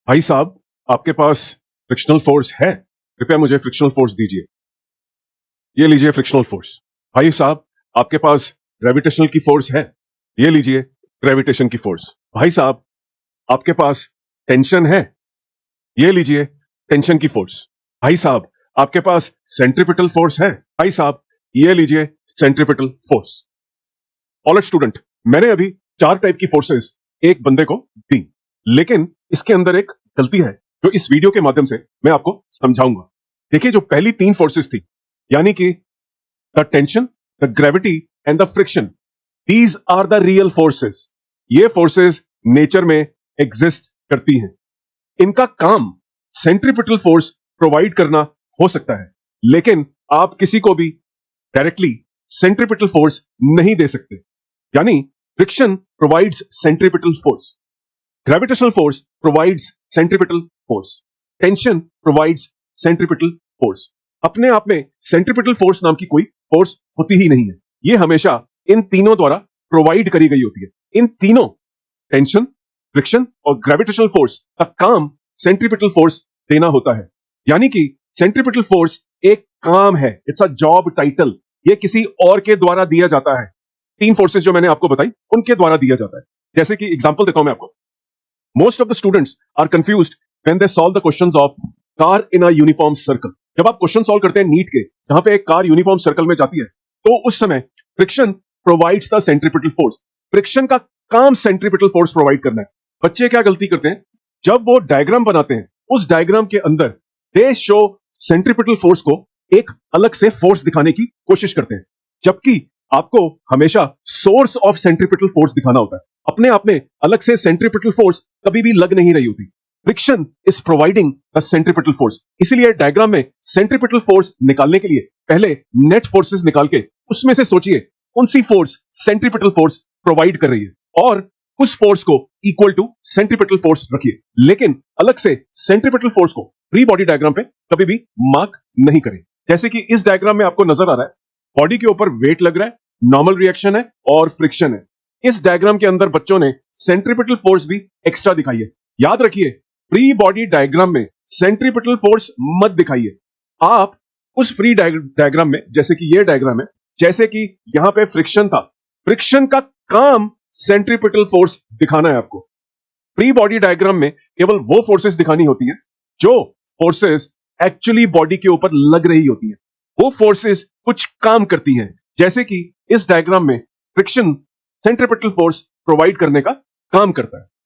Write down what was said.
भाई साहब, आपके पास फ्रिक्शनल फोर्स है? कृपया मुझे फ्रिक्शनल फोर्स दीजिए। ये लीजिए फ्रिक्शनल फोर्स। भाई साहब, आपके पास ग्रेविटेशनल की फोर्स है? ये लीजिए ग्रेविटेशन की फोर्स। भाई साहब, आपके पास टेंशन है? ये लीजिए टेंशन की फोर्स। भाई साहब, आपके पास सेंट्रीपिटल फोर्स है? भाई साहब, ये लीजिए सेंट्रीपिटल फोर्स। ऑलराइट स्टूडेंट, मैंने अभी 4 टाइप की फोर्सेस एक बंदे को दी, लेकिन इसके अंदर एक गलती है जो इस वीडियो के माध्यम से मैं आपको समझाऊंगा। देखिए, जो पहली 3 फोर्सेस थी, यानी कि the tension, the gravity and the friction, these are the real forces. ये फोर्सेस नेचर में एग्जिस्ट करती हैं। इनका काम सेंट्रीपिटल फोर्स प्रोवाइड करना हो सकता है, लेकिन आप किसी को भी डायरेक्टली सेंट्रीपिटल फोर्स नहीं दे सकते। यानी friction provides centripetal force, gravitational force provides centripetal force, tension provides centripetal force. अपने आप में सेंट्रीपिटल फोर्स नाम की कोई फोर्स होती ही नहीं है। ये हमेशा इन तीनों द्वारा प्रोवाइड करी गई होती है। इन तीनों, टेंशन, फ्रिक्शन और ग्रेविटेशनल फोर्स का काम सेंट्रीपिटल फोर्स देना होता है। यानी कि सेंट्रीपिटल फोर्स एक काम है, इट्स अ जॉब टाइटल। ये किसी और के द्वारा दिया जाता है। 3 फोर्सेस जो मैंने आपको बताई, उनके द्वारा दिया जाता है। जैसे कि एग्जांपल देता हूं मैं आपको। Most of the students are confused when they solve the questions of car in a uniform circle. जब आप क्वेश्चन सॉल्व करते हैं नीट के, जहां पे एक कार यूनिफॉर्म सर्कल में जाती है, तो उस समय friction provides the centripetal force. Friction का काम सेंट्रीपिटल फोर्स प्रोवाइड करना है। बच्चे क्या गलती करते हैं, जब वो डायग्राम बनाते हैं, उस डायग्राम के अंदर दे शो सेंट्रीपिटल फोर्स को एक अलग से फोर्स दिखाने की कोशिश करते हैं, जबकि आपको हमेशा सोर्स ऑफ सेंट्रीपिटल फोर्स दिखाना होता है। अपने आप में अलग से सेंट्रीपिटल फोर्स कभी भी लग नहीं रही होती। Friction is providing the centripetal force. इसीलिए डायग्राम में सेंट्रीपिटल फोर्स निकालने के लिए पहले नेट फोर्सेस निकाल के उसमें से सोचिए कौन सी फोर्स सेंट्रीपिटल फोर्स प्रोवाइड कर रही है, और उस फोर्स को इक्वल टू सेंट्रीपिटल फोर्स रखिए। लेकिन अलग से सेंट्रीपिटल फोर्स को फ्री बॉडी डायग्राम पे कभी भी मार्क नहीं करें। जैसे कि इस डायग्राम में आपको नजर आ रहा है, बॉडी के ऊपर वेट लग रहा है, नॉर्मल रिएक्शन है और फ्रिक्शन है। इस डायग्राम के अंदर बच्चों ने सेंट्रीपिटल फोर्स भी एक्स्ट्रा दिखाई है। याद रखिए, फ्री बॉडी डायग्राम में सेंट्रीपिटल फोर्स मत दिखाइए। आप उस फ्री डायग्राम में, जैसे कि ये डायग्राम है, जैसे कि यहां पे फ्रिक्शन था, फ्रिक्शन का काम सेंट्रीपिटल फोर्स दिखाना है आपको। फ्री बॉडी डायग्राम में केवल वो फोर्सेस दिखानी होती हैं जो फोर्सेस एक्चुअली बॉडी के ऊपर लग रही होती हैं। वो फोर्सेस कुछ काम करती हैं, जैसे कि इस डायग्राम में फ्रिक्शन सेंट्रीपिटल फोर्स प्रोवाइड करने का काम करता है।